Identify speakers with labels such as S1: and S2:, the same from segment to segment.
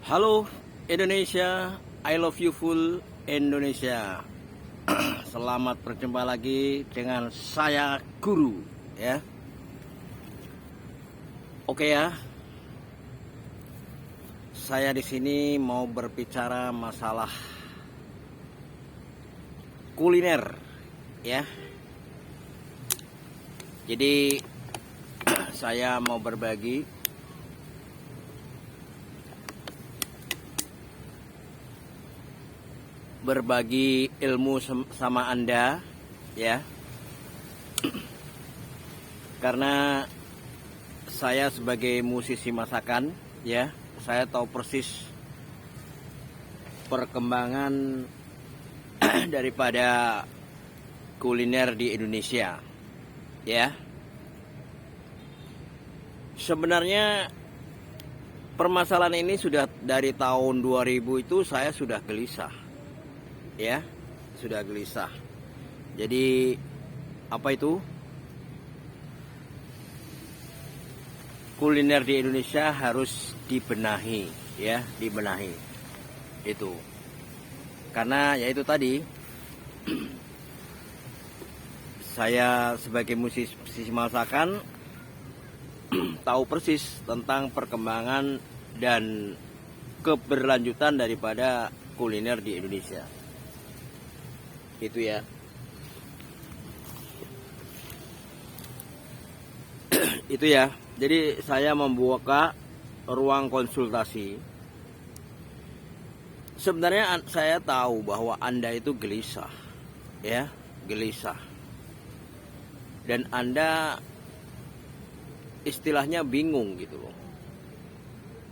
S1: Halo Indonesia, I love you full Indonesia. Selamat berjumpa lagi dengan saya Guru ya. Oke ya. Saya di sini mau berbicara masalah kuliner ya. Jadi saya mau berbagi ilmu sama Anda ya. Karena saya sebagai musisi masakan ya, saya tahu persis perkembangan daripada kuliner di Indonesia ya. Sebenarnya permasalahan ini sudah dari tahun 2000 itu saya sudah gelisah ya, sudah gelisah. Jadi apa itu? Kuliner di Indonesia harus dibenahi ya, dibenahi. Itu. Karena ya itu tadi saya sebagai musisi masakan tahu persis tentang perkembangan dan keberlanjutan daripada kuliner di Indonesia. Itu ya. Itu ya. Jadi saya membuka ruang konsultasi. Sebenarnya saya tahu bahwa Anda itu gelisah ya, gelisah. Dan Anda istilahnya bingung gitu loh.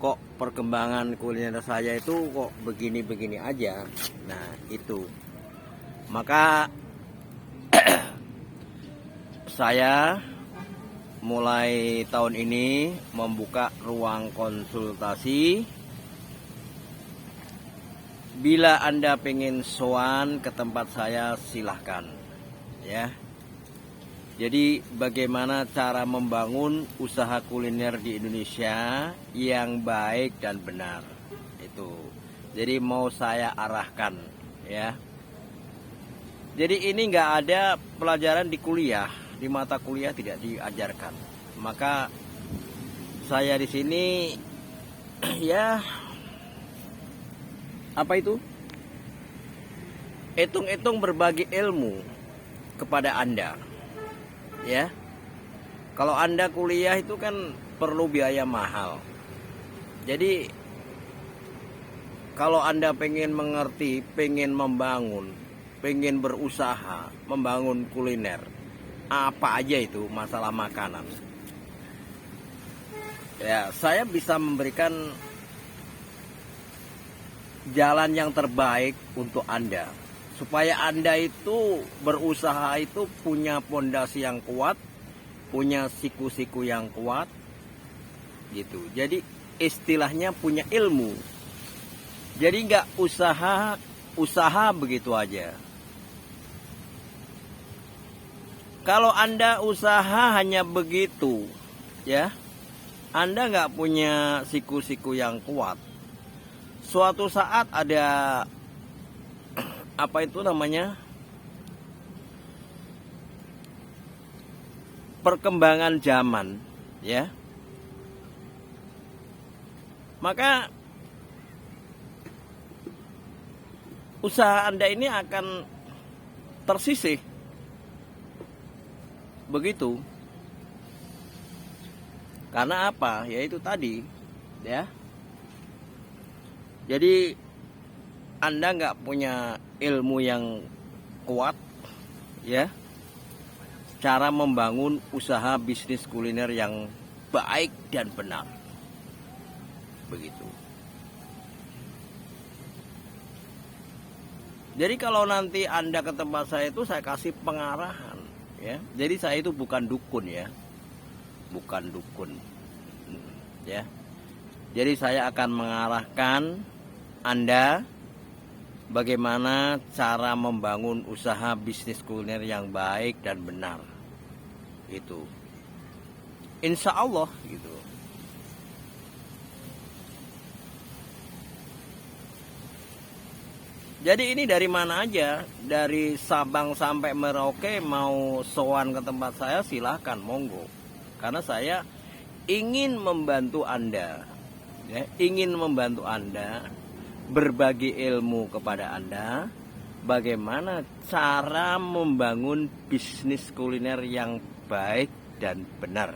S1: Kok perkembangan kuliner saya itu kok begini-begini aja. Nah, itu. Maka saya mulai tahun ini membuka ruang konsultasi. Bila Anda pengen sowan ke tempat saya, silahkan ya. Jadi bagaimana cara membangun usaha kuliner di Indonesia yang baik dan benar, itu. Jadi mau saya arahkan ya. Jadi ini nggak ada pelajaran di kuliah, di mata kuliah tidak diajarkan. Maka saya di sini ya apa itu? Hitung-hitung berbagi ilmu kepada Anda. Ya. Kalau Anda kuliah itu kan perlu biaya mahal. Jadi kalau Anda pengen mengerti, pengen membangun, pengen berusaha membangun kuliner, apa aja itu masalah makanan ya, saya bisa memberikan jalan yang terbaik untuk Anda supaya Anda itu berusaha itu punya pondasi yang kuat, punya siku-siku yang kuat gitu. Jadi istilahnya punya ilmu. Jadi nggak usaha begitu aja. Kalau Anda usaha hanya begitu, ya, Anda nggak punya siku-siku yang kuat. Suatu saat ada apa itu namanya? Perkembangan zaman, ya. Maka usaha Anda ini akan tersisih. Begitu. Karena apa? Ya itu tadi ya. Jadi Anda nggak punya ilmu yang kuat ya, cara membangun usaha bisnis kuliner yang baik dan benar. Begitu. Jadi kalau nanti Anda ke tempat saya itu saya kasih pengarahan ya. Jadi saya itu bukan dukun ya. Bukan dukun. Ya. Jadi saya akan mengarahkan Anda bagaimana cara membangun usaha bisnis kuliner yang baik dan benar. Itu. Insya Allah gitu. Jadi ini dari mana aja, dari Sabang sampai Merauke, mau sowan ke tempat saya silahkan, monggo. Karena saya ingin membantu Anda, ya, ingin membantu Anda, berbagi ilmu kepada Anda, bagaimana cara membangun bisnis kuliner yang baik dan benar,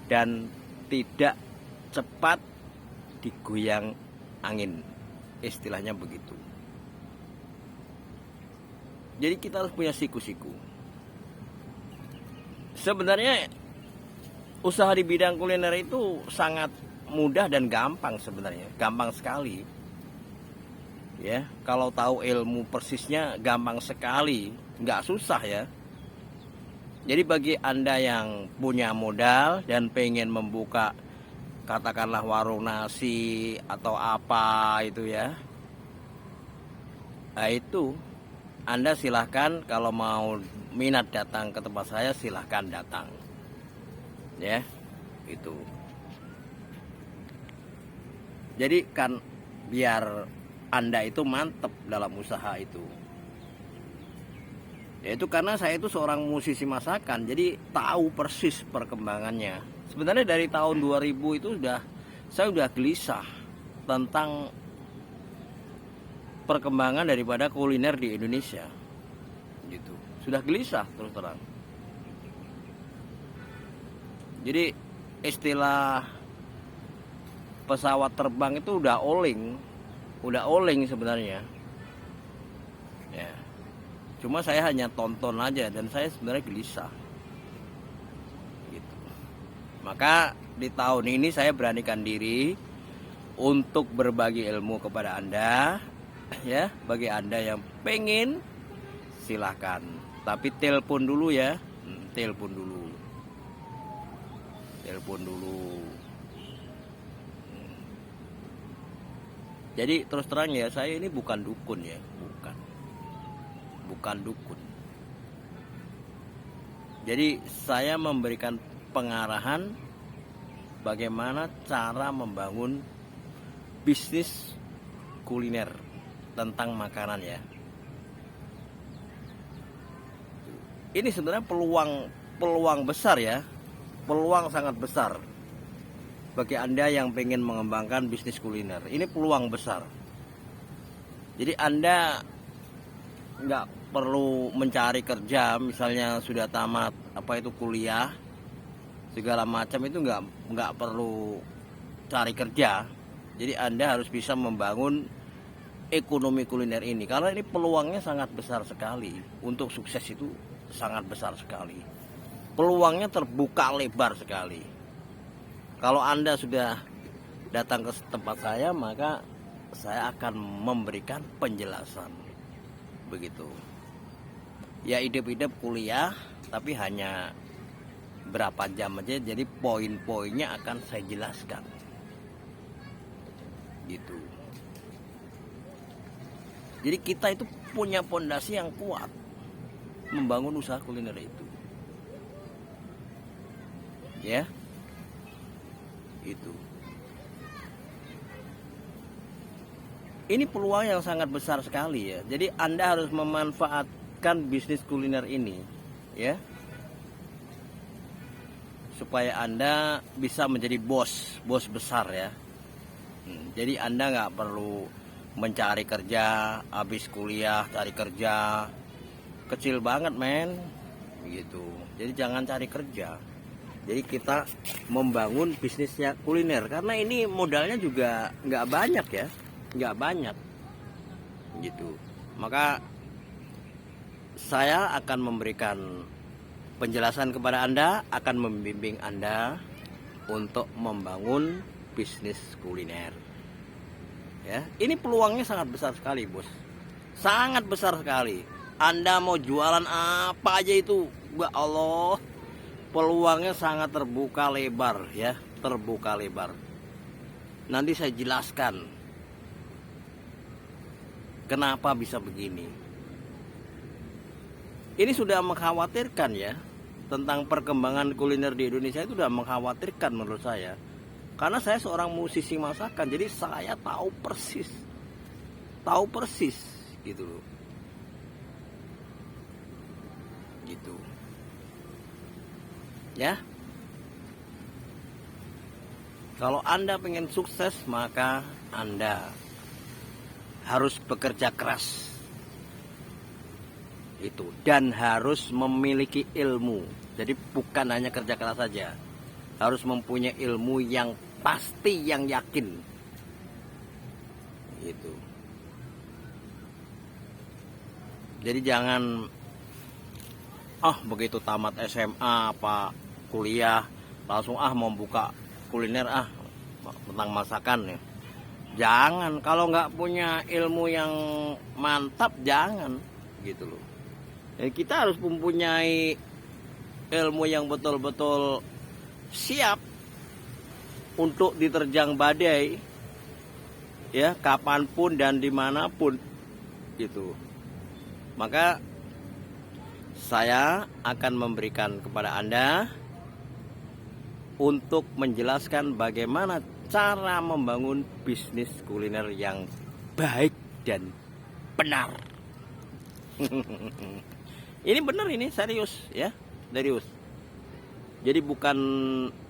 S1: dan tidak cepat digoyang angin, istilahnya begitu. Jadi kita harus punya siku-siku. Sebenarnya usaha di bidang kuliner itu sangat mudah dan gampang sebenarnya, gampang sekali. Ya, kalau tahu ilmu persisnya gampang sekali, nggak susah ya. Jadi bagi Anda yang punya modal dan pengen membuka katakanlah warung nasi atau apa itu ya, nah itu Anda silahkan, kalau mau minat datang ke tempat saya silahkan datang, ya itu. Jadi kan biar Anda itu mantep dalam usaha itu. Yaitu karena saya itu seorang musisi masakan, jadi tahu persis perkembangannya. Sebenarnya dari tahun 2000 itu saya udah gelisah tentang perkembangan daripada kuliner di Indonesia. Gitu. Sudah gelisah terus terang. Jadi istilah pesawat terbang itu udah oleng sebenarnya. Ya. Cuma saya hanya tonton aja dan saya sebenarnya gelisah. Gitu. Maka di tahun ini saya beranikan diri untuk berbagi ilmu kepada Anda, ya, bagi Anda yang pengen silahkan. Tapi telepon dulu ya, telepon dulu. Jadi terus terang ya, saya ini bukan dukun ya, bukan dukun. Jadi saya memberikan pengarahan bagaimana cara membangun bisnis kuliner tentang makanan ya. Ini sebenarnya peluang besar ya, peluang sangat besar bagi Anda yang pengen mengembangkan bisnis kuliner. Ini peluang besar. Jadi Anda nggak perlu mencari kerja, misalnya sudah tamat kuliah segala macam, itu nggak perlu cari kerja. Jadi Anda harus bisa membangun ekonomi kuliner ini, karena ini peluangnya sangat besar sekali. Untuk sukses itu sangat besar sekali, peluangnya terbuka lebar sekali. Kalau Anda sudah datang ke tempat saya, maka saya akan memberikan penjelasan. Begitu. Ya hidup-hidup kuliah, tapi hanya berapa jam aja, jadi poin-poinnya akan saya jelaskan. Gitu. Jadi kita itu punya pondasi yang kuat membangun usaha kuliner itu. Ya. Itu. Ini peluang yang sangat besar sekali ya. Jadi Anda harus memanfaatkan bisnis kuliner ini, ya, supaya Anda bisa menjadi bos besar ya. Jadi Anda nggak perlu mencari kerja, habis kuliah cari kerja, kecil banget men, gitu. Jadi jangan cari kerja. Jadi kita membangun bisnisnya kuliner, karena ini modalnya juga nggak banyak ya, nggak banyak, gitu. Maka saya akan memberikan penjelasan kepada Anda, akan membimbing Anda untuk membangun bisnis kuliner. Ya, ini peluangnya sangat besar sekali, bos, sangat besar sekali. Anda mau jualan apa aja itu, ya Allah, peluangnya sangat terbuka lebar ya, terbuka lebar. Nanti saya jelaskan kenapa bisa begini. Ini sudah mengkhawatirkan ya, tentang perkembangan kuliner di Indonesia itu sudah mengkhawatirkan menurut saya. Karena saya seorang musisi masakan, jadi saya tahu persis gitu loh. Gitu. Ya. Kalau Anda pengen sukses, maka Anda harus bekerja keras. Itu, dan harus memiliki ilmu. Jadi bukan hanya kerja keras saja. Harus mempunyai ilmu yang pasti, yang yakin. Gitu. Jadi jangan begitu tamat SMA apa kuliah langsung mau buka kuliner tentang masakan ya. Jangan, kalau nggak punya ilmu yang mantap jangan gitu loh. Jadi kita harus mempunyai ilmu yang betul-betul siap untuk diterjang badai ya, kapanpun dan dimanapun gitu. Maka saya akan memberikan kepada Anda untuk menjelaskan bagaimana cara membangun bisnis kuliner yang baik dan benar. Ini benar, ini serius ya, serius. Jadi bukan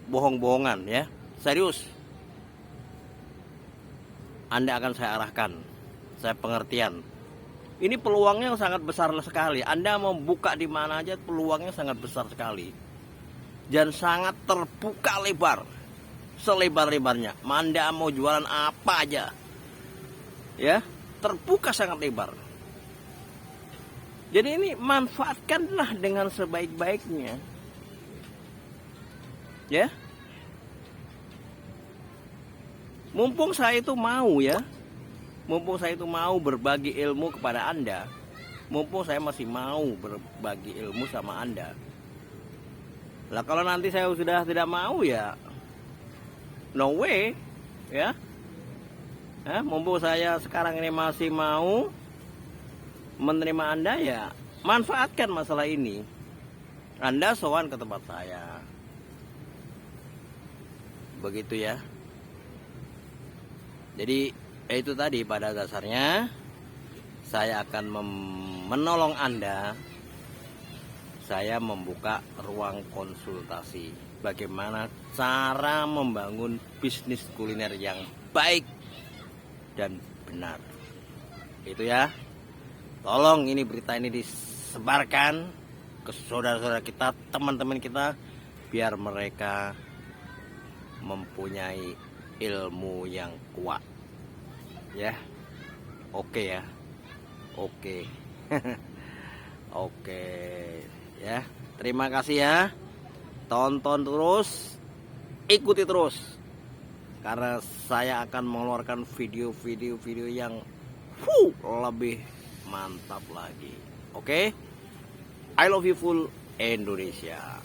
S1: bohong-bohongan ya, serius. Anda akan saya arahkan, saya pengertian. Ini peluangnya sangat besar sekali. Anda mau buka di mana aja peluangnya sangat besar sekali. Dan sangat terbuka lebar. Selebar-lebarnya. Anda mau jualan apa aja. Ya, terbuka sangat lebar. Jadi ini manfaatkanlah dengan sebaik-baiknya. Ya. Mumpung saya itu mau ya. Mumpung saya itu mau berbagi ilmu kepada Anda, mumpung saya masih mau berbagi ilmu sama Anda. Lah kalau nanti saya sudah tidak mau ya, no way, ya. Mumpung saya sekarang ini masih mau menerima Anda ya, manfaatkan masalah ini. Anda sowan ke tempat saya, begitu ya. Jadi itu tadi, pada dasarnya saya akan menolong Anda. Saya membuka ruang konsultasi bagaimana cara membangun bisnis kuliner yang baik dan benar. Itu ya. Tolong ini berita ini disebarkan ke saudara-saudara kita, teman-teman kita, biar mereka mempunyai ilmu yang kuat. Ya, oke ya, oke. Oke ya, terima kasih ya. Tonton terus, ikuti terus, karena saya akan mengeluarkan video-video yang lebih mantap lagi. Oke, I love you full Indonesia.